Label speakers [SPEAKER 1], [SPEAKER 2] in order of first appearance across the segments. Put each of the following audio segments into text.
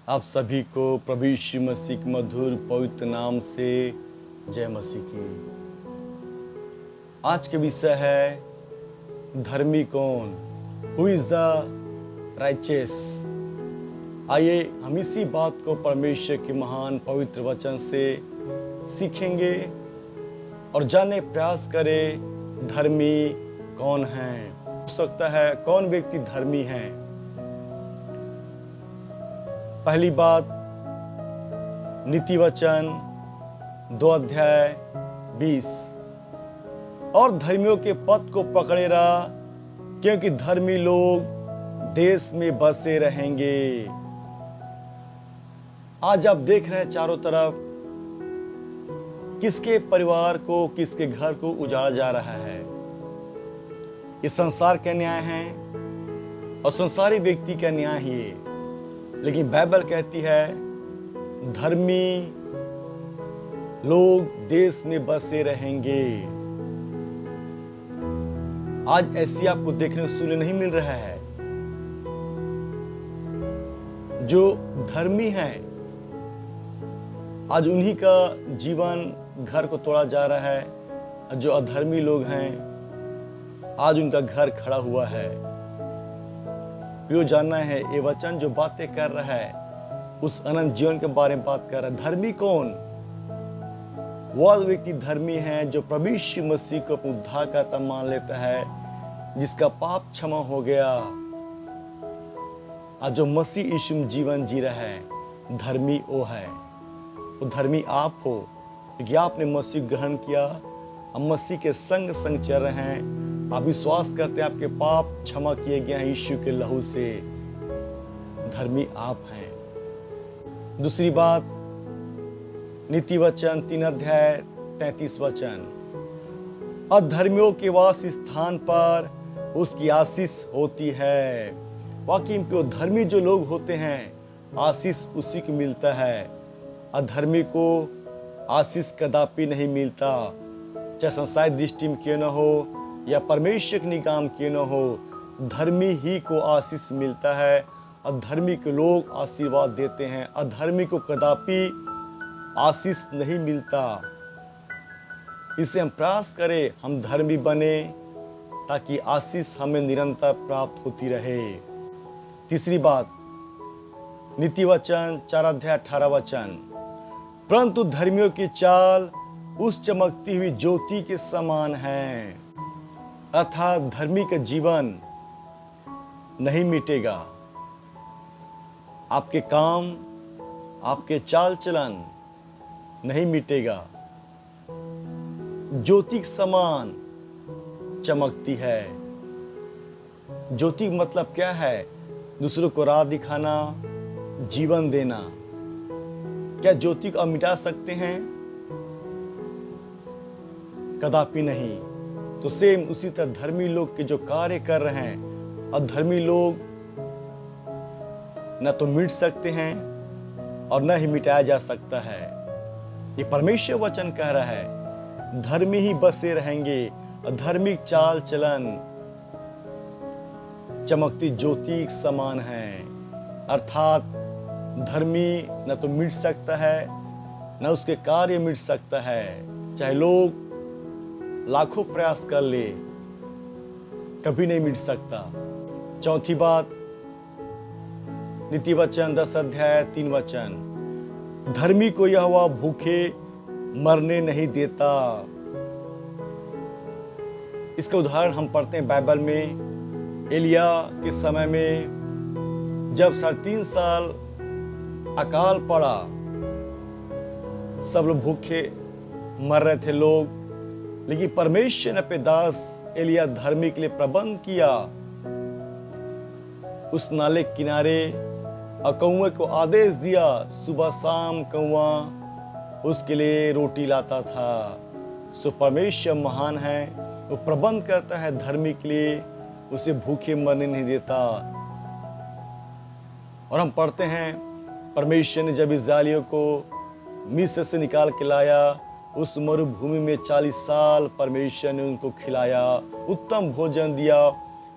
[SPEAKER 1] आप सभी को प्रभु यीशु मसीह के मधुर पवित्र नाम से जय मसीह की। आज के विषय है धर्मी कौन, हु इज द राइचियस। आइए हम इसी बात को परमेश्वर के महान पवित्र वचन से सीखेंगे और जानने प्रयास करें धर्मी कौन है। हो सकता है कौन व्यक्ति धर्मी है। पहली बात, नीति वचन 2 अध्याय 20, और धर्मियों के पथ को पकड़े रहा, क्योंकि धर्मी लोग देश में बसे रहेंगे। आज आप देख रहे हैं चारों तरफ किसके परिवार को, किसके घर को उजाड़ा जा रहा है। इस संसार का न्याय है और संसारी व्यक्ति का न्याय ही है। लेकिन बाइबल कहती है धर्मी लोग देश में बसे रहेंगे। आज ऐसी आपको देखने को सुनने नहीं मिल रहा है। जो धर्मी हैं आज उन्हीं का जीवन घर को तोड़ा जा रहा है। जो अधर्मी लोग हैं आज उनका घर खड़ा हुआ है। यो जानना है ये वचन जो बातें कर रहा है उस अनंत जीवन के बारे में बात कर रहा है। धर्मी कौन? वह व्यक्ति धर्मी है जो प्रभु यीशु मसीह को अपने उद्धारकर्ता मान लेता है, जिसका पाप क्षमा हो गया। आज जो मसीह यीशु में जीवन जी रहा है धर्मी वो है। वो धर्मी आप हो क्योंकि आपने मसीह ग्रहण किया, अब मसीह के संग संग चल रहे हैं। आप विश्वास करते हैं आपके पाप क्षमा किए गए हैं यीशु के लहू से। धर्मी आप हैं। दूसरी बात, नीति वचन 3 अध्याय 33 वचन, अधर्मियों के वास स्थान पर उसकी आशीष होती है। वाकई में धर्मी जो लोग होते हैं आशीष उसी को मिलता है। अधर्मी को आशीष कदापि नहीं मिलता, चाहे संसारिक दृष्टि में क्यों न हो या परमेश्वर के निगाह में क्यों न हो। धर्मी ही को आशीष मिलता है। अधर्मी के लोग आशीर्वाद देते हैं। अधर्मी को कदापि आशीष नहीं मिलता। इसे हम प्रयास करें हम धर्मी बने ताकि आशीष हमें निरंतर प्राप्त होती रहे। तीसरी बात, नीति वचन 4 अध्याय 18 वचन, परंतु धर्मियों की चाल उस चमकती हुई ज्योति के समान है। अर्थात धर्मी का जीवन नहीं मिटेगा। आपके काम, आपके चाल चलन नहीं मिटेगा। ज्योति के समान चमकती है। ज्योति मतलब क्या है? दूसरों को राह दिखाना, जीवन देना। क्या ज्योति को आप मिटा सकते हैं? कदापि नहीं। तो सेम उसी तरह धर्मी लोग के जो कार्य कर रहे हैं अधर्मी लोग न तो मिट सकते हैं और न ही मिटाया जा सकता है। ये परमेश्वर वचन कह रहा है धर्मी ही बसे रहेंगे। अधर्मी चाल चलन चमकती ज्योति के समान है। अर्थात धर्मी न तो मिट सकता है न उसके कार्य मिट सकता है। चाहे लोग लाखों प्रयास कर ले कभी नहीं मिट सकता। चौथी बात, नीति वचन 10 अध्याय 3 वचन, धर्मी को यहोवा भूखे मरने नहीं देता। इसका उदाहरण हम पढ़ते हैं बाइबल में। एलिया के समय में जब 3.5 साल अकाल पड़ा, सब लोग भूखे मर रहे थे लोग, लेकिन परमेश्वर ने अपने दास एलिया धर्मी के लिए प्रबंध किया। उस नाले के किनारे कौवे को आदेश दिया, सुबह शाम कौवा उसके लिए रोटी लाता था। सो परमेश्वर महान है, वो प्रबंध करता है धर्मी के लिए, उसे भूखे मरने नहीं देता। और हम पढ़ते हैं परमेश्वर ने जब इस्राएलियों को मिस्र से निकाल के लाया, उस मरुभूमि में 40 साल परमेश्वर ने उनको खिलाया, उत्तम भोजन दिया।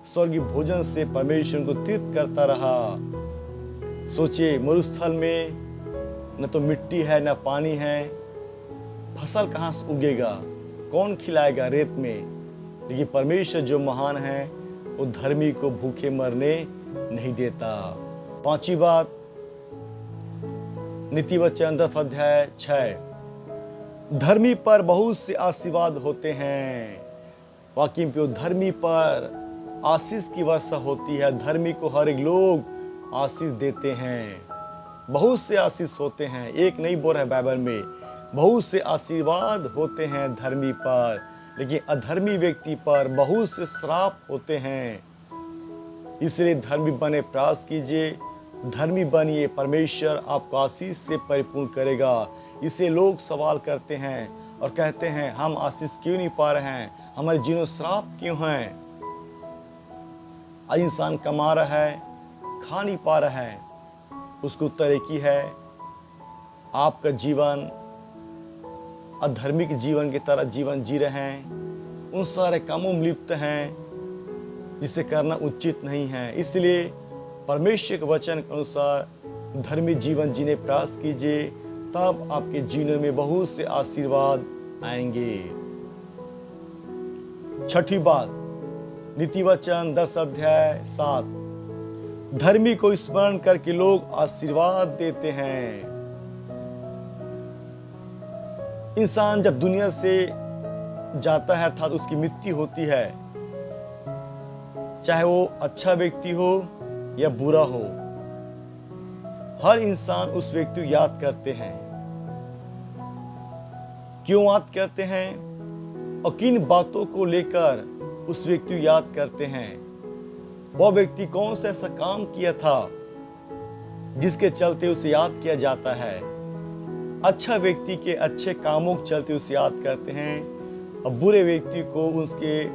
[SPEAKER 1] स्वर्गीय भोजन से परमेश्वर उनको तृप्त करता रहा। सोचिए, मरुस्थल में न तो मिट्टी है न पानी है, फसल कहाँ से उगेगा, कौन खिलाएगा रेत में। लेकिन परमेश्वर जो महान है वो धर्मी को भूखे मरने नहीं देता। पांचवी बात, नीति वचन 10 अध्याय 6, धर्मी पर बहुत से आशीर्वाद होते हैं। वाकई में धर्मी पर आशीष की वर्षा होती है। धर्मी को हर एक लोग आशीष देते हैं, बहुत से आशीष होते हैं। एक नहीं बोल रहा है बाइबल में, बहुत से आशीर्वाद होते हैं धर्मी पर, लेकिन अधर्मी व्यक्ति पर बहुत से श्राप होते हैं। इसलिए धर्मी बने प्रयास कीजिए, धर्मी बनिए, परमेश्वर आपको आशीष से परिपूर्ण करेगा। इसे लोग सवाल करते हैं और कहते हैं हम आशीष क्यों नहीं पा रहे हैं, हमारे जीवन श्राप क्यों हैं। आज इंसान कमा रहा है, खा नहीं पा रहा है, उसको उत्तर एक ही है, आपका जीवन अधर्मी के जीवन की तरह जीवन जी रहे हैं, उन सारे कामों में लिप्त हैं जिसे करना उचित नहीं है। इसलिए परमेश्वर के वचन के अनुसार धर्मी जीवन जीने प्रयास कीजिए, तब आपके जीवन में बहुत से आशीर्वाद आएंगे। छठी बात, नीति वचन 10 अध्याय 7, धर्मी को स्मरण करके लोग आशीर्वाद देते हैं। इंसान जब दुनिया से जाता है अर्थात उसकी मृत्यु होती है, चाहे वो अच्छा व्यक्ति हो या बुरा हो, हर इंसान उस व्यक्ति को याद करते हैं। क्यों याद करते हैं और किन बातों को लेकर उस व्यक्ति को याद करते हैं? वह व्यक्ति कौन सा ऐसा काम किया था जिसके चलते उसे याद किया जाता है। अच्छा व्यक्ति के अच्छे कामों के चलते उसे याद करते हैं और बुरे व्यक्ति को उसके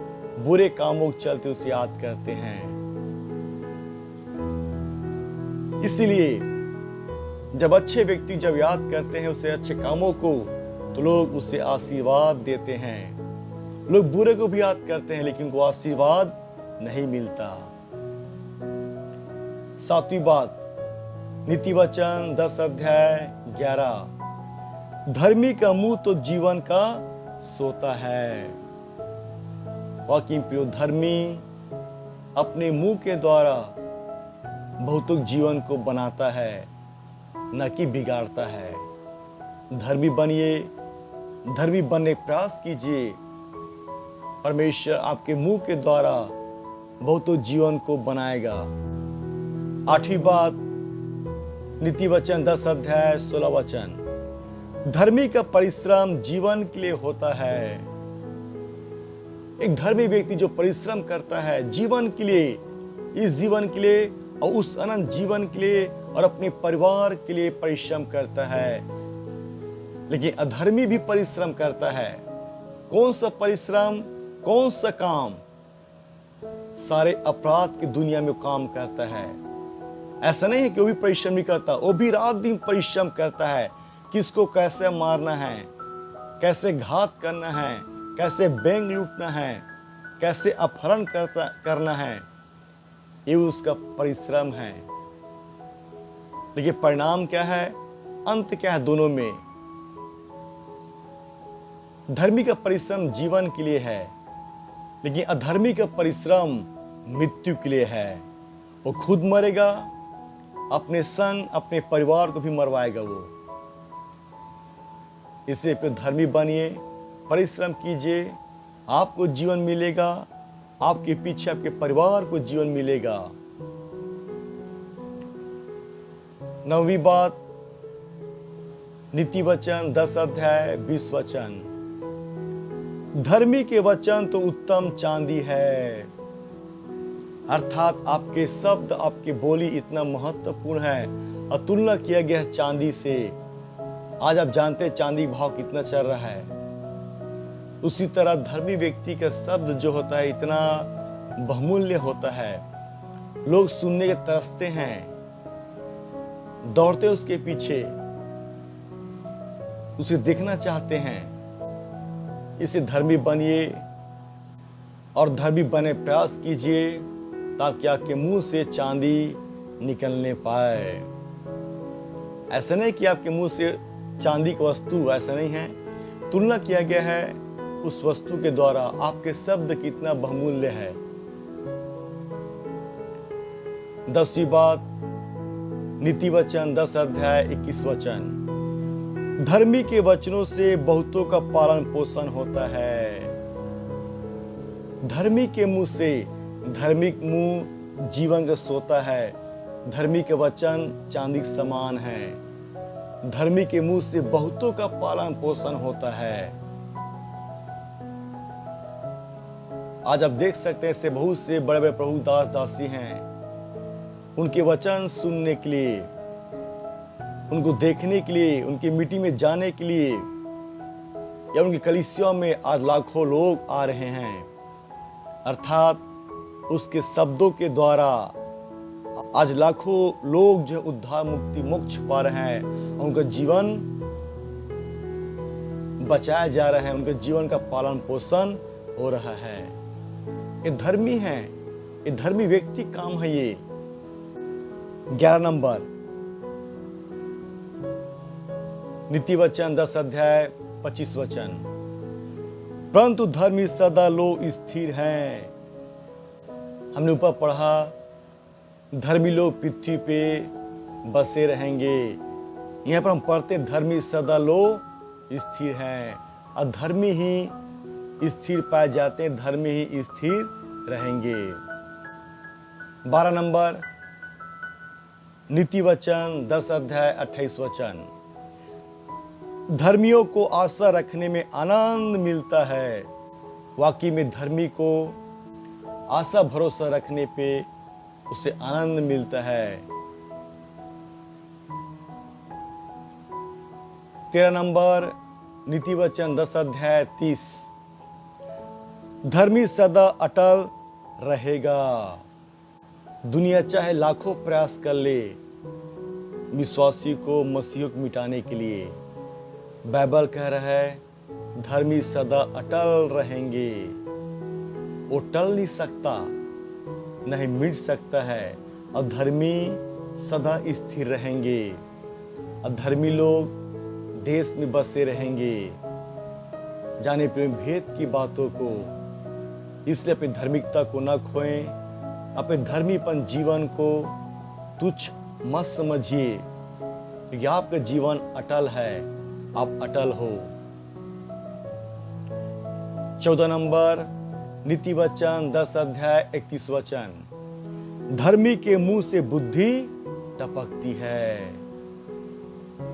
[SPEAKER 1] बुरे कामों के चलते उसे याद करते हैं। इसलिए जब अच्छे व्यक्ति जब याद करते हैं उसे अच्छे कामों को, तो लोग उसे आशीर्वाद देते हैं। लोग बुरे को भी याद करते हैं लेकिन उनको आशीर्वाद नहीं मिलता। सातवीं बात, नीति वचन 10 अध्याय 11, धर्मी का मुंह तो जीवन का सोता है। वाकई प्रियो, धर्मी अपने मुंह के द्वारा बहुतों जीवन को बनाता है, न कि बिगाड़ता है। धर्मी बनिए, धर्मी बनने का प्रयास कीजिए, परमेश्वर आपके मुंह के द्वारा बहुतों जीवन को बनाएगा। आठवीं बात, नीति वचन 10 अध्याय 16 वचन, धर्मी का परिश्रम जीवन के लिए होता है। एक धर्मी व्यक्ति जो परिश्रम करता है जीवन के लिए, इस जीवन के लिए और उस अनंत जीवन के लिए और अपने परिवार के लिए परिश्रम करता है। लेकिन अधर्मी भी परिश्रम करता है। कौन सा परिश्रम, कौन सा काम? सारे अपराध की दुनिया में काम करता है। ऐसा नहीं है कि वो भी परिश्रम नहीं करता, वो भी रात दिन परिश्रम करता है। किसको कैसे मारना है, कैसे घात करना है, कैसे बैंक लूटना है, कैसे अपहरण करना है, ये उसका परिश्रम है। देखिए परिणाम क्या है, अंत क्या है दोनों में। धर्मी का परिश्रम जीवन के लिए है, लेकिन अधर्मी का परिश्रम मृत्यु के लिए है। वो खुद मरेगा, अपने संग अपने परिवार को भी मरवाएगा वो। इससे फिर धर्मी बनिए, परिश्रम कीजिए, आपको जीवन मिलेगा, आपके पीछे आपके परिवार को जीवन मिलेगा। नौवीं बात, नीति वचन 10 अध्याय 20 वचन, धर्मी के वचन तो उत्तम चांदी है। अर्थात आपके शब्द, आपकी बोली इतना महत्वपूर्ण है और तुलना किया गया है चांदी से। आज आप जानते हैं चांदी भाव कितना चल रहा है। उसी तरह धर्मी व्यक्ति का शब्द जो होता है इतना बहुमूल्य होता है। लोग सुनने के तरसते हैं, दौड़ते उसके पीछे, उसे देखना चाहते हैं। इसे धर्मी बनिए और धर्मी बने प्रयास कीजिए ताकि आपके मुंह से चांदी निकलने पाए। ऐसा नहीं कि आपके मुंह से चांदी की वस्तु, ऐसा नहीं है। तुलना किया गया है उस वस्तु के द्वारा आपके शब्द कितना बहुमूल्य है। 10वीं बात, नीति वचन 10 अध्याय 21 वचन। धर्मी के वचनों से बहुतों का पालन पोषण होता है। धर्मी के मुंह से, धार्मिक मुंह जीवन का सोता है। धर्मी के वचन चांदी के समान है। धर्मी के मुंह से बहुतों का पालन पोषण होता है। आज आप देख सकते हैं ऐसे बहुत से बड़े बड़े प्रभु दास दासी हैं। उनके वचन सुनने के लिए, उनको देखने के लिए, उनकी मीटिंग में जाने के लिए या उनकी कलीसिया में आज लाखों लोग आ रहे हैं। अर्थात उसके शब्दों के द्वारा आज लाखों लोग जो उद्धार, मुक्ति, मोक्ष पा रहे हैं। उनका जीवन बचाया जा रहा है, उनके जीवन का पालन पोषण हो रहा है। ये धर्मी है, ये धर्मी व्यक्ति काम है। ये 11 नंबर, नीति वचन 10 अध्याय 25 वचन। परंतु धर्मी सदा लोग स्थिर हैं। हमने ऊपर पढ़ा धर्मी लोग पृथ्वी पे बसे रहेंगे। यहाँ पर हम पढ़ते धर्मी सदा लोग स्थिर हैं। और धर्मी ही स्थिर पाए जाते हैं, धर्मी ही स्थिर रहेंगे। 12 नंबर, नीति वचन 10 अध्याय 28 वचन। धर्मियों को आशा रखने में आनंद मिलता है। वाकई में धर्मी को आशा भरोसा रखने पे उसे आनंद मिलता है। 13 नंबर, नीति वचन 10 अध्याय 30। धर्मी सदा अटल रहेगा। दुनिया चाहे लाखों प्रयास कर ले विश्वासी को, मसीह को मिटाने के लिए, बाइबल कह रहा है धर्मी सदा अटल रहेंगे। वो टल नहीं सकता, नहीं मिट सकता है। और धर्मी सदा स्थिर रहेंगे। और धर्मी लोग देश में बसे रहेंगे, जाने प्रेम भेद की बातों को। इसलिए अपनी धार्मिकता को न खोएं, अपने धर्मीपन जीवन को तुच्छ मत समझिए, क्योंकि आपका जीवन अटल है, आप अटल हो। 14 नंबर, नीति वचन 10 अध्याय 31 वचन। धर्मी के मुंह से बुद्धि टपकती है।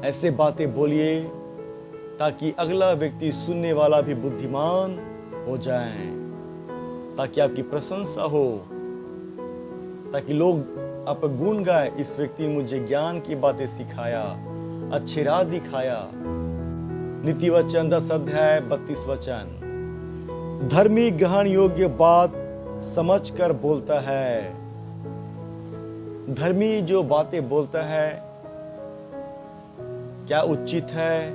[SPEAKER 1] ऐसे बातें बोलिए ताकि अगला व्यक्ति, सुनने वाला भी बुद्धिमान हो जाए, ताकि आपकी प्रशंसा हो, ताकि लोग आप गुण गाए, इस व्यक्ति ने मुझे ज्ञान की बातें सिखाया, अच्छे राह दिखाया। नीति वचन 10 अध्याय 32 वचन। धर्मी ग्रहण योग्य बात समझकर बोलता है। धर्मी जो बातें बोलता है, क्या उचित है,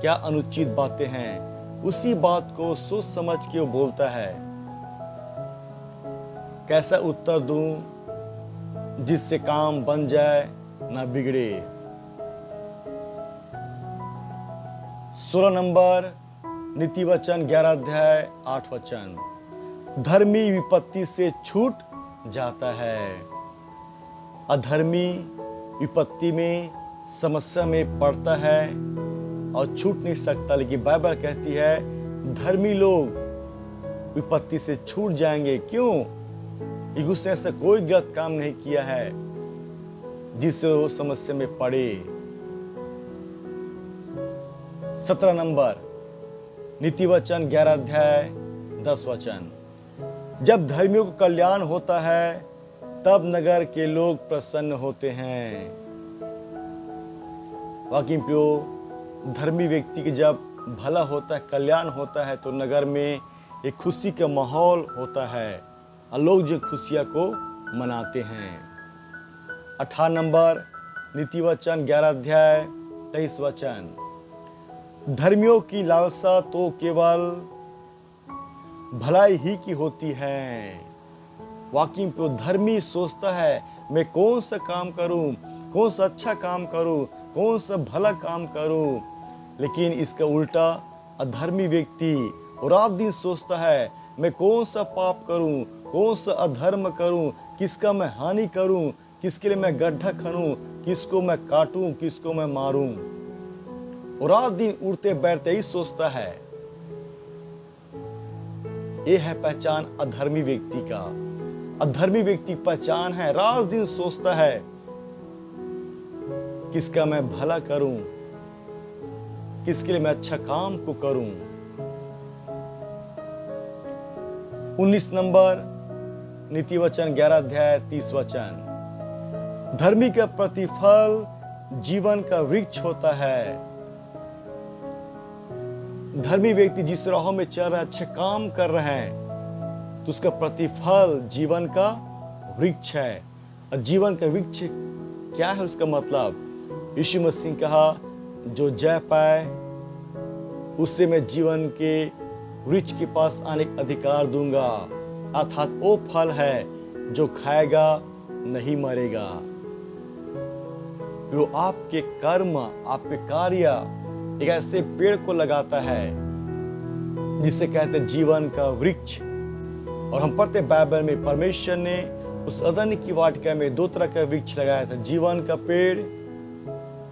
[SPEAKER 1] क्या अनुचित बातें हैं, उसी बात को सोच समझ के वो बोलता है। कैसा उत्तर दूं जिससे काम बन जाए ना बिगड़े। 16 नंबर, नीति वचन 11 अध्याय 8 वचन। धर्मी विपत्ति से छूट जाता है। अधर्मी विपत्ति में, समस्या में पड़ता है और छूट नहीं सकता। लेकिन बाइबल कहती है धर्मी लोग विपत्ति से छूट जाएंगे। क्यों? क्योंकि उसने ऐसा कोई गलत काम नहीं किया है जिससे वो समस्या में पड़े। 17 नंबर, नीति वचन 11 अध्याय 10 वचन। जब धर्मियों को कल्याण होता है तब नगर के लोग प्रसन्न होते हैं। वाकई प्रियो, धर्मी व्यक्ति की जब भला होता है, कल्याण होता है, तो नगर में एक खुशी का माहौल होता है और लोग जो खुशियां को मनाते हैं। 18 नंबर, नीति वचन 11 अध्याय 23 वचन। धर्मियों की लालसा तो केवल भलाई ही की होती है। वाकई में धर्मी सोचता है मैं कौन सा काम करूं, कौन सा अच्छा काम करूं, कौन सा भला काम करूं। लेकिन इसका उल्टा अधर्मी व्यक्ति और रात दिन सोचता है मैं कौन सा पाप करूं, कौन सा अधर्म करूं, किसका मैं हानि करूं, किसके लिए मैं गड्ढा खनूं, किसको मैं काटूं, किसको मैं मारूं। और रात दिन उड़ते बैठते ही सोचता है। ये है पहचान अधर्मी व्यक्ति का। अधर्मी व्यक्ति पहचान है, रात दिन सोचता है किसका मैं भला करूं, किसके लिए मैं अच्छा काम को करूं। 19 नंबर नीति वचन 11 अध्याय 30 वचन। धर्मी का प्रतिफल जीवन का वृक्ष होता है। धर्मी व्यक्ति जिस राहों में चल रहा है, अच्छे काम कर रहे हैं, तो उसका प्रतिफल जीवन का वृक्ष है। और जीवन का वृक्ष क्या है उसका मतलब? यीशु मसीह ने कहा जो जय पाए उससे मैं जीवन के वृक्ष के पास आने का अधिकार दूंगा। अर्थात वो फल है जो खाएगा नहीं मरेगा। वो आपके कर्म, आपके कार्य एक ऐसे पेड़ को लगाता है जिसे कहते हैं जीवन का वृक्ष। और हम पढ़ते बाइबल में परमेश्वर ने उस अदन की वाटिका में 2 तरह का वृक्ष लगाया था, जीवन का पेड़,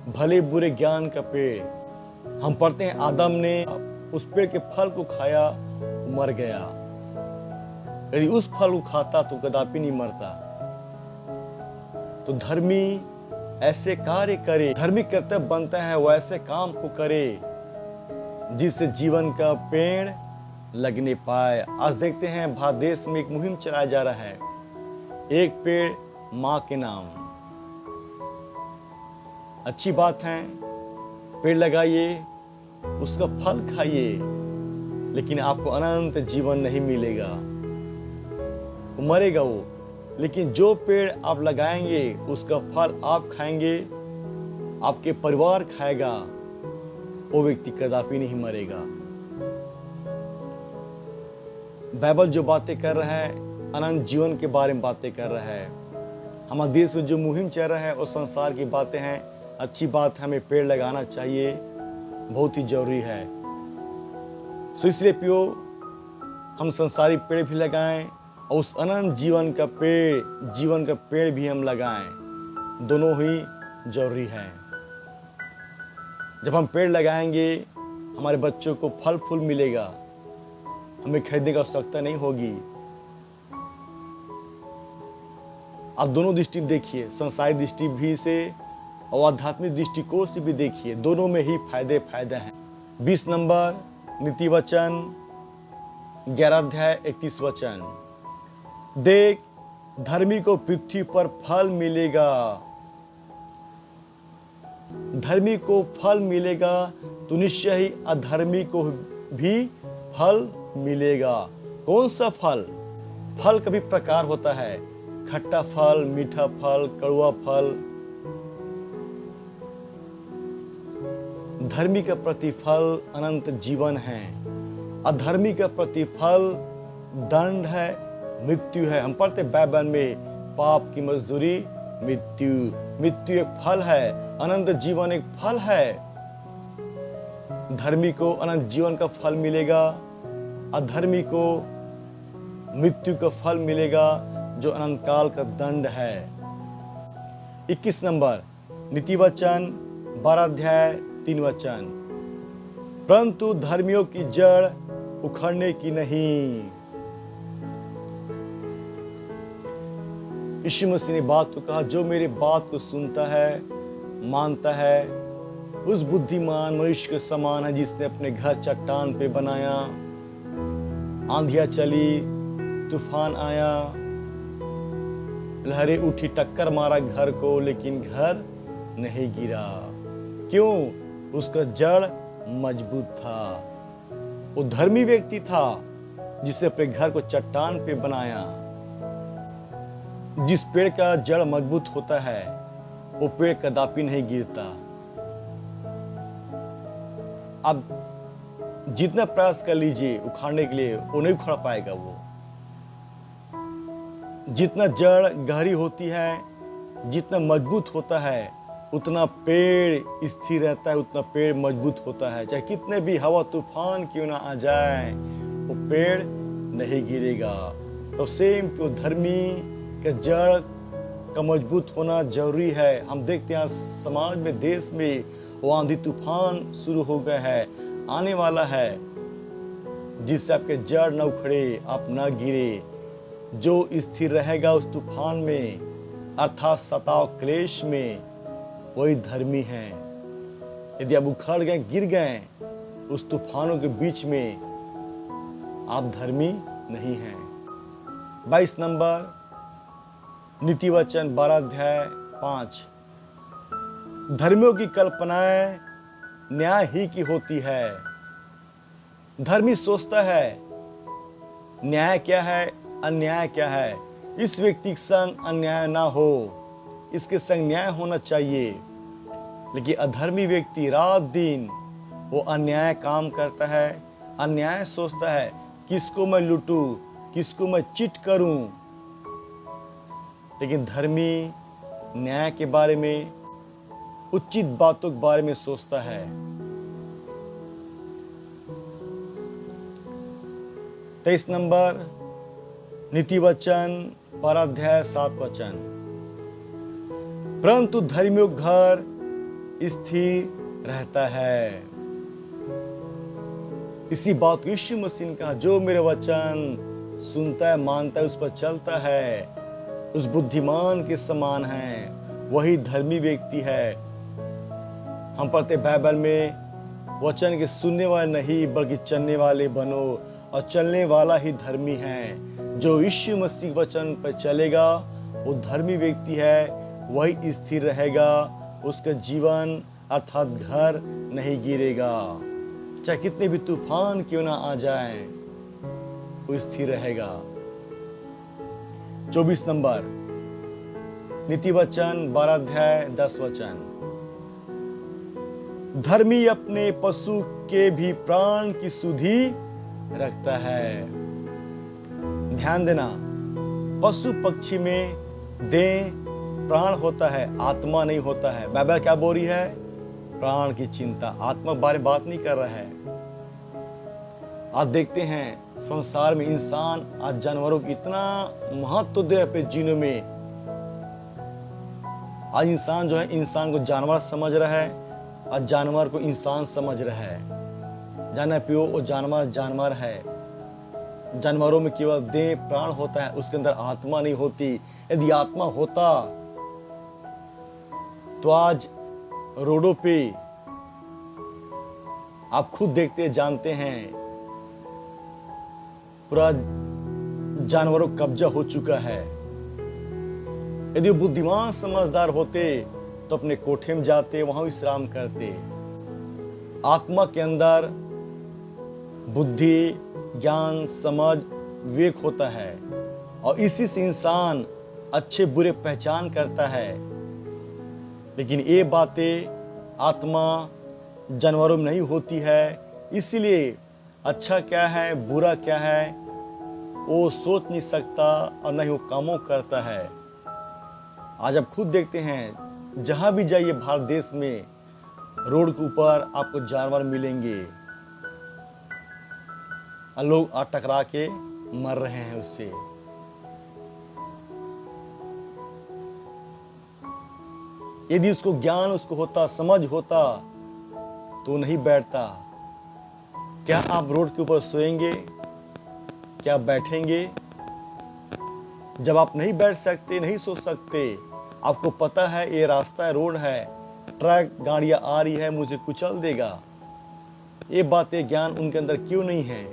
[SPEAKER 1] भले बुरे ज्ञान का पेड़। हम पढ़ते हैं आदम ने उस पेड़ के फल को खाया, मर गया। यदि उस फल को खाता तो कदापि नहीं मरता। तो धर्मी ऐसे कार्य करे, धार्मिक कर्तव्य बनता है वो ऐसे काम को करे जिससे जीवन का पेड़ लगने पाए। आज देखते हैं भारत देश में एक मुहिम चलाया जा रहा है, एक पेड़ माँ के नाम। अच्छी बात है, पेड़ लगाइए, उसका फल खाइए, लेकिन आपको अनंत जीवन नहीं मिलेगा, वो मरेगा वो। लेकिन जो पेड़ आप लगाएंगे उसका फल आप खाएंगे, आपके परिवार खाएगा, वो व्यक्ति कदापि नहीं मरेगा। बाइबल जो बातें कर रहा है अनंत जीवन के बारे में बातें कर रहा है। हमारे देश में जो मुहिम चल रहा है वो संसार की बातें हैं। अच्छी बात है, हमें पेड़ लगाना चाहिए, बहुत ही जरूरी है। सो इसलिए पियो हम संसारी पेड़ भी लगाएं और उस अनंत जीवन का पेड़ भी हम लगाएं। दोनों ही जरूरी है। जब हम पेड़ लगाएंगे हमारे बच्चों को फल फूल मिलेगा, हमें खरीदने की आवश्यकता नहीं होगी। आप दोनों दृष्टि देखिए, संसारिक दृष्टि भी से और आध्यात्मिक दृष्टिकोण से भी देखिए, दोनों में ही फायदे हैं। 20 नंबर नीति वचन 11 अध्याय 31 वचन। देख धर्मी को पृथ्वी पर फल मिलेगा। धर्मी को फल मिलेगा तो निश्चय ही अधर्मी को भी फल मिलेगा। कौन सा फल? फल का भी प्रकार होता है, खट्टा फल, मीठा फल, कड़वा फल। धर्मी का प्रतिफल अनंत जीवन है, अधर्मी का प्रतिफल दंड है, मृत्यु है। हम पढ़ते बाइबल में पाप की मजदूरी मृत्यु। मृत्यु एक फल है, अनंत जीवन एक फल है। धर्मी को अनंत जीवन का फल मिलेगा, अधर्मी को मृत्यु का फल मिलेगा जो अनंत काल का दंड है। 21 नंबर नीति वचन 12 अध्याय 3 वचन। परंतु धर्मियों की जड़ उखड़ने की नहीं। यीशु मसीह ने बात को कहा, जो मेरे बात को सुनता है, मानता है, उस बुद्धिमान मनुष्य के समान है जिसने अपने घर चट्टान पे बनाया। आंधियां चली, तूफान आया, लहरें उठी, टक्कर मारा घर को, लेकिन घर नहीं गिरा। क्यों? उसका जड़ मजबूत था। वो धर्मी व्यक्ति था जिसने अपने घर को चट्टान पे बनाया। जिस पेड़ का जड़ मजबूत होता है वो पेड़ कदापि नहीं गिरता। अब जितना प्रयास कर लीजिए उखाड़ने के लिए, वो नहीं उखाड़ पाएगा। वो जितना जड़ गहरी होती है, जितना मजबूत होता है, उतना पेड़ स्थिर रहता है, उतना पेड़ मजबूत होता है। चाहे कितने भी हवा तूफान क्यों ना आ जाए, वो पेड़ नहीं गिरेगा। तो सेम तो धर्मी के जड़ का मजबूत होना जरूरी है। हम देखते हैं समाज में, देश में वो आंधी तूफान शुरू हो गया है, आने वाला है, जिससे आपके जड़ न उखड़े, आप न गिरे। जो स्थिर रहेगा उस तूफान में, अर्थात सताव क्लेश में, वही धर्मी है। यदि आप उखड़ गए, गिर गए उस तूफानों के बीच में, आप धर्मी नहीं हैं। 22 नंबर नीति वचन 12 अध्याय 5। धर्मियों की कल्पनाएं न्याय ही की होती है। धर्मी सोचता है न्याय क्या है, अन्याय क्या है। इस व्यक्ति के संग अन्याय ना हो, इसके संग न्याय होना चाहिए। लेकिन अधर्मी व्यक्ति रात दिन वो अन्याय काम करता है, अन्याय सोचता है, किसको मैं लूटूं, किसको मैं चिट करूं। लेकिन धर्मी न्याय के बारे में, उचित बातों के बारे में सोचता है। 23 नंबर नीति वचन 12 अध्याय 7 वचन। परंतु धर्मियों घर स्थिर रहता है। इसी बात को यीशु मसीह ने कहा, जो मेरे वचन सुनता है, मानता है, उस पर चलता है, उस बुद्धिमान के समान है, वही धर्मी व्यक्ति है। हम पढ़ते बाइबल में वचन के सुनने वाले नहीं बल्कि चलने वाले बनो, और चलने वाला ही धर्मी है। जो यीशु मसीह वचन पर चलेगा वो धर्मी व्यक्ति है, वही स्थिर रहेगा, उसका जीवन अर्थात घर नहीं गिरेगा। चाहे कितने भी तूफान क्यों ना आ जाए, वो स्थिर रहेगा। 24 नंबर नीति वचन 12 अध्याय 10 वचन। धर्मी अपने पशु के भी प्राण की सुधि रखता है। ध्यान देना, पशु पक्षी में देह प्राण होता है, आत्मा नहीं होता है। बाइबल क्या बोल रही है? प्राण की चिंता, आत्मा के बारे में बात नहीं कर रहा है। आज देखते हैं संसार में इंसान आज जानवरों को इतना महत्व दे अपने जीनों में। आज इंसान जो है इंसान को जानवर समझ रहा है, आज जानवर को इंसान समझ रहा है। जाना पियो, वो जानवर जानवर है। जानवरों में केवल देह प्राण होता है, उसके अंदर आत्मा नहीं होती। यदि आत्मा होता तो आज रोडों पे आप खुद देखते जानते हैं पूरा जानवरों का कब्जा हो चुका है। यदि वो बुद्धिमान समझदार होते तो अपने कोठे में जाते, वहां विश्राम करते। आत्मा के अंदर बुद्धि, ज्ञान, समझ, विवेक होता है, और इसी से इंसान अच्छे बुरे पहचान करता है। लेकिन ये बातें आत्मा जानवरों में नहीं होती है। इसीलिए अच्छा क्या है, बुरा क्या है, वो सोच नहीं सकता और न ही वो कामों करता है। आज आप खुद देखते हैं, जहां भी जाइए भारत देश में, रोड के ऊपर आपको जानवर मिलेंगे और लोग टकरा के मर रहे हैं उससे। यदि उसको ज्ञान उसको होता, समझ होता, तो नहीं बैठता। क्या आप रोड के ऊपर सोएंगे? क्या आप बैठेंगे? जब आप नहीं बैठ सकते, नहीं सो सकते, आपको पता है ये रास्ता है, रोड है, ट्रक गाड़ियां आ रही है, मुझे कुचल देगा, ये बातें ज्ञान उनके अंदर क्यों नहीं है?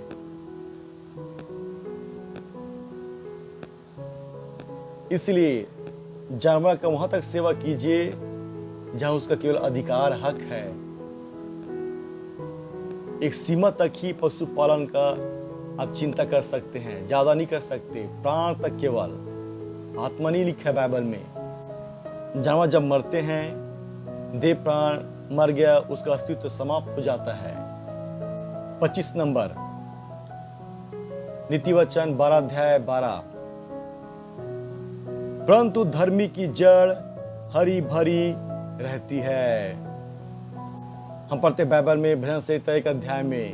[SPEAKER 1] इसलिए जानवर का वहां तक सेवा कीजिए जहां उसका केवल अधिकार, हक है। एक सीमा तक ही पशुपालन का आप चिंता कर सकते हैं, ज्यादा नहीं कर सकते। प्राण तक केवल, आत्मा नहीं लिखा है बाइबल में। जानवर जब मरते हैं, देह प्राण मर गया, उसका अस्तित्व समाप्त हो जाता है। 25 नंबर नीति वचन 12 अध्याय 12। परंतु धर्मी की जड़ हरी भरी रहती है। हम पढ़ते बाइबल में भजन संहिता 1 अध्याय में,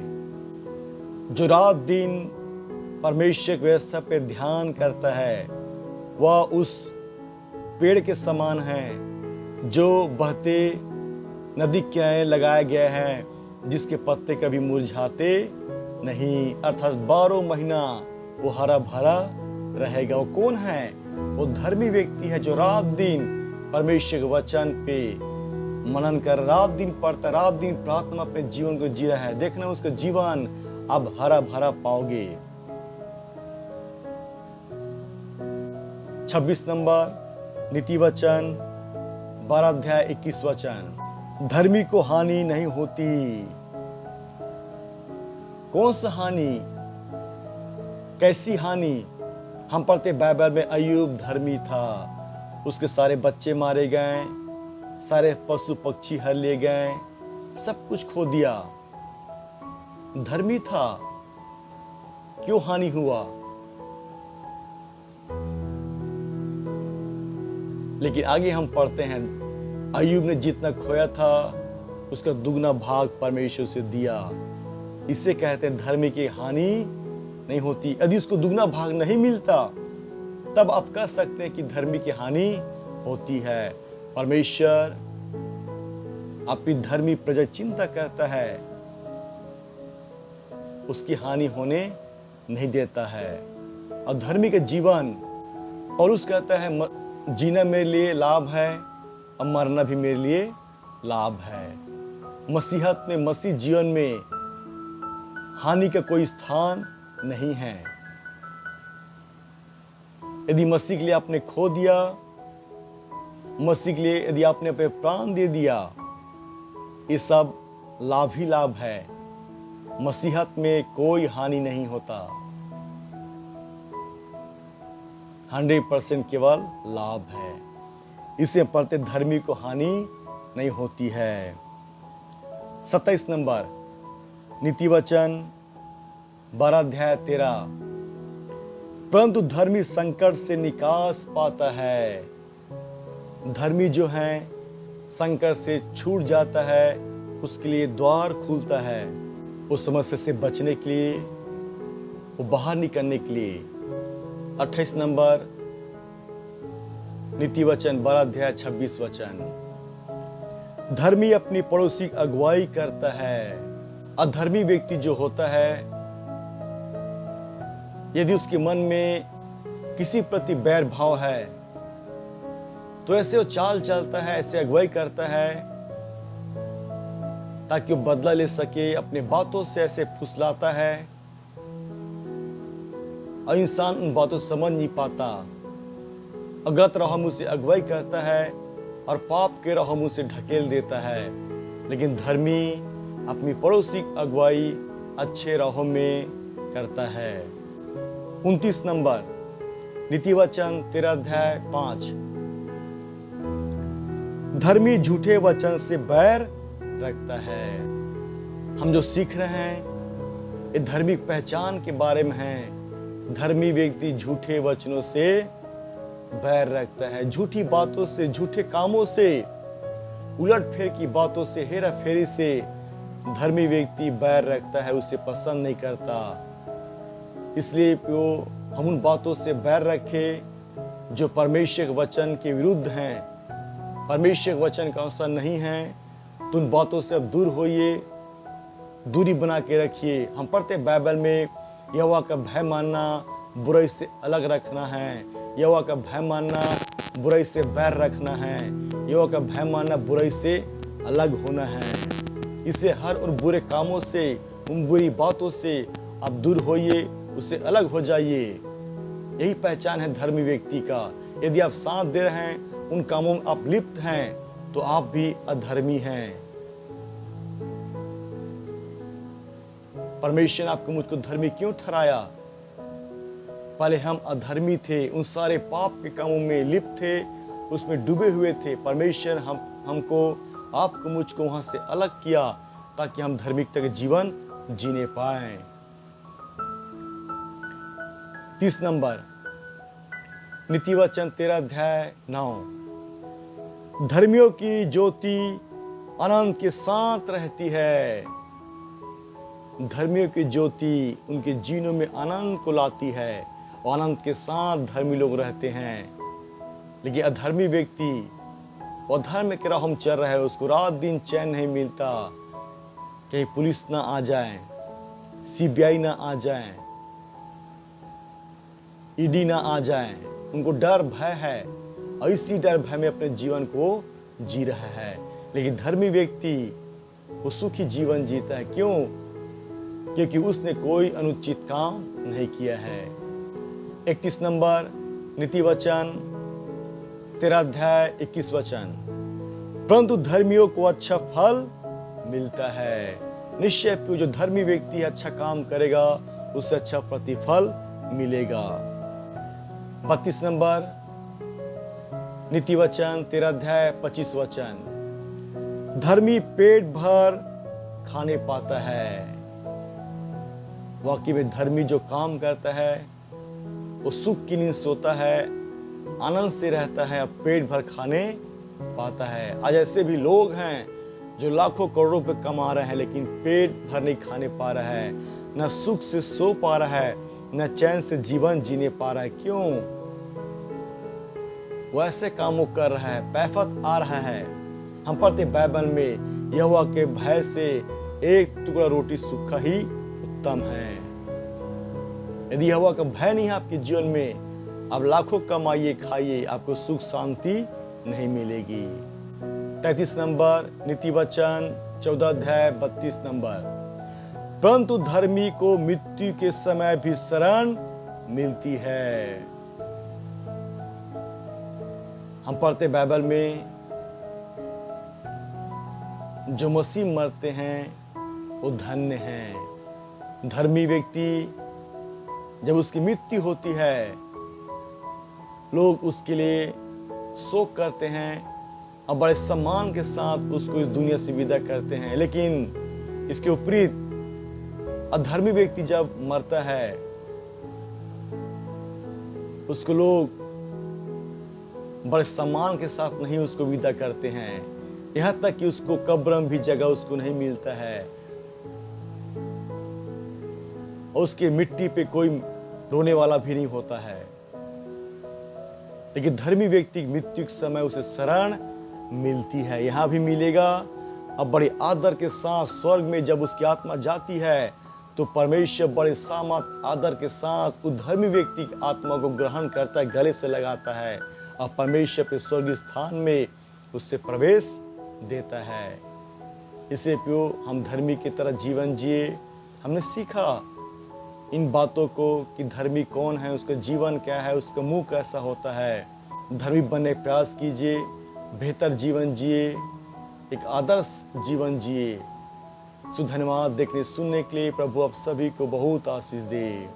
[SPEAKER 1] जो रात दिन परमेश्वर की व्यवस्था पे ध्यान करता है वह उस पेड़ के समान है जो बहते नदी के किनारे लगाया गया है, जिसके पत्ते कभी मुरझाते नहीं, अर्थात 12 महीना वो हरा भरा रहेगा। वो कौन है? वो धर्मी व्यक्ति है जो रात दिन परमेश्वर के वचन पे मनन कर, रात दिन पढ़ता, रात दिन प्रार्थना अपने जीवन को जी रहा है। देखना उसका जीवन अब हरा भरा पाओगे। 26 नंबर नीति वचन 12 अध्याय 21 वचन, धर्मी को हानि नहीं होती। कौन सा हानि? कैसी हानि? हम पढ़ते बाइबल में अय्यूब धर्मी था, उसके सारे बच्चे मारे गए, सारे पशु पक्षी हर ले गए, सब कुछ खो दिया। धर्मी था, क्यों हानि हुआ? लेकिन आगे हम पढ़ते हैं, अय्यूब ने जितना खोया था उसका दुगना भाग परमेश्वर से दिया। इसे कहते हैं धर्मी की हानि नहीं होती। यदि उसको दुगना भाग नहीं मिलता तब आप कह सकते हैं कि धर्मी की हानि होती है। परमेश्वर आपकी धर्मी प्रजा चिंता करता है, उसकी हानि होने नहीं देता है। और धर्मी का जीवन, पौलुस कहता है जीना मेरे लिए लाभ है और मरना भी मेरे लिए लाभ है। मसीहत में, मसीह जीवन में हानि का कोई स्थान नहीं है। यदि मसीह के लिए आपने खो दिया, मसीह के लिए यदि आपने अपने प्राण दे दिया, ये सब लाभ ही लाभ है। मसीहत में कोई हानि नहीं होता, 100% केवल लाभ है। इसे पढ़ते धर्मी को हानि नहीं होती है। 27 नंबर नीति वचन 12 अध्याय 13, परंतु धर्मी संकट से निकास पाता है। धर्मी जो है संकट से छूट जाता है, उसके लिए द्वार खुलता है, उस समस्या से बचने के लिए, वो बाहर निकलने के लिए। 28 नंबर नीति वचन 12 अध्याय 26 वचन, धर्मी अपनी पड़ोसी अगुवाई करता है। अधर्मी व्यक्ति जो होता है, यदि उसके मन में किसी प्रति बैर भाव है तो ऐसे वो चाल चलता है, ऐसे अगुवाई करता है ताकि वो बदला ले सके, अपने बातों से ऐसे फुसलाता है और इंसान उन बातों समझ नहीं पाता। गलत राहों में उसे अगुवाई करता है और पाप के राहों में उसे ढकेल देता है। लेकिन धर्मी अपनी पड़ोसी अगुवाई अच्छे राहों में करता है। 29 नंबर नीति वचन 13 अध्याय 5, धर्मी झूठे वचन से बैर रखता है। हम जो सीख रहे हैं ये धार्मिक पहचान के बारे में है। धर्मी व्यक्ति झूठे वचनों से बैर रखता है, झूठी बातों से, झूठे कामों से, उलटफेर की बातों से, हेरा फेरी से धर्मी व्यक्ति बैर रखता है, उसे पसंद नहीं करता। इसलिए हम उन बातों से बैर रखें जो परमेश्वर के वचन के विरुद्ध हैं, परमेश्वर के वचन का अनुसार नहीं है, तो उन बातों से अब दूर होइए, दूरी बना के रखिए। हम पढ़ते बाइबल में यहोवा का भय मानना बुराई से अलग रखना है, यहोवा का भय मानना बुराई से बैर रखना है, यहोवा का भय मानना बुराई से अलग होना है। इसे हर उन बुरे कामों से, उन बुरी बातों से आप दूर होइए, उससे अलग हो जाइए। यही पहचान है धर्मी व्यक्ति का। यदि आप साथ दे रहे हैं, उन कामों में आप लिप्त हैं, तो आप भी अधर्मी हैं। परमेश्वर ने आपको मुझको धर्मी क्यों ठहराया? पहले हम अधर्मी थे, उन सारे पाप के कामों में लिप्त थे, उसमें डूबे हुए थे। परमेश्वर हमको, आपको, मुझको वहां से अलग किया ताकि हम धार्मिकता के जीवन जीने पाए। 30 नंबर नीति वचन 13 अध्याय 9, धर्मियों की ज्योति आनंद के साथ रहती है। धर्मियों की ज्योति उनके जीवनों में आनंद को लाती है और आनंद के साथ धर्मी लोग रहते हैं। लेकिन अधर्मी व्यक्ति और धर्म के राह हम चल रहे हैं, उसको रात दिन चैन नहीं मिलता। कहीं पुलिस ना आ जाए, सीबीआई ना आ जाए, ईडी ना आ जाए, उनको डर भय है और इसी डर भय में अपने जीवन को जी रहा है। लेकिन धर्मी व्यक्ति वो सुखी जीवन जीता है। क्यों? क्योंकि उसने कोई अनुचित काम नहीं किया है। 31 नंबर नीति वचन 13 अध्याय 21 वचन। परंतु धर्मियों को अच्छा फल मिलता है। निश्चय जो धर्मी व्यक्ति अच्छा काम करेगा उससे अच्छा प्रतिफल मिलेगा। 32 नंबर नीति वचन 13 अध्याय 25 वचन। धर्मी पेट भर खाने पाता है। वाकई में धर्मी जो काम करता है वो सुख की नींद सोता है, आनंद से रहता है, पेट भर खाने पाता है। आज ऐसे भी लोग हैं जो लाखों करोड़ों रुपए कमा रहे हैं लेकिन पेट भर नहीं खाने पा रहा है, न सुख से सो पा रहा है, न चैन से जीवन जीने पा रहा है। क्यों? वो ऐसे कामों कर रहा है, पैफत आ रहा है। हम पढ़ते बाइबल में यहोवा के भय से एक टुकड़ा रोटी सूखा ही उत्तम है। यदि यहोवा का भय नहीं है आपके जीवन में, आप लाखों कमाइए खाइए, आपको सुख शांति नहीं मिलेगी। 33 नंबर नीति वचन 14 अध्याय 32 नंबर। परंतु धर्मी को मृत्यु के समय भी शरण मिलती है। हम पढ़ते बाइबल में जो मसीह मरते हैं वो धन्य हैं। धर्मी व्यक्ति जब उसकी मृत्यु होती है लोग उसके लिए शोक करते हैं और बड़े सम्मान के साथ उसको इस दुनिया से विदा करते हैं। लेकिन इसके विपरीत अधर्मी व्यक्ति जब मरता है उसको लोग बड़े सम्मान के साथ नहीं उसको विदा करते हैं, यहाँ तक कि उसको कब्र में भी जगह उसको नहीं मिलता है और उसके मिट्टी पे कोई रोने वाला भी नहीं होता है। लेकिन धर्मी व्यक्ति की मृत्यु के समय उसे शरण मिलती है, यहाँ भी मिलेगा। अब बड़े आदर के साथ स्वर्ग में जब उसकी आत्मा जाती है तो परमेश्वर बड़े सामर्थ आदर के साथ उस धर्मी व्यक्ति की आत्मा को ग्रहण करता है, गले से लगाता है और परमेश्वर के स्वर्गीय स्थान में उससे प्रवेश देता है। इसे प्यो हम धर्मी की तरह जीवन जिए। हमने सीखा इन बातों को कि धर्मी कौन है, उसका जीवन क्या है, उसका मुंह कैसा होता है। धर्मी बनने का प्रयास कीजिए, बेहतर जीवन जिए, एक आदर्श जीवन जिए। धन्यवाद देखने सुनने के लिए। प्रभु आप सभी को बहुत आशीष दे।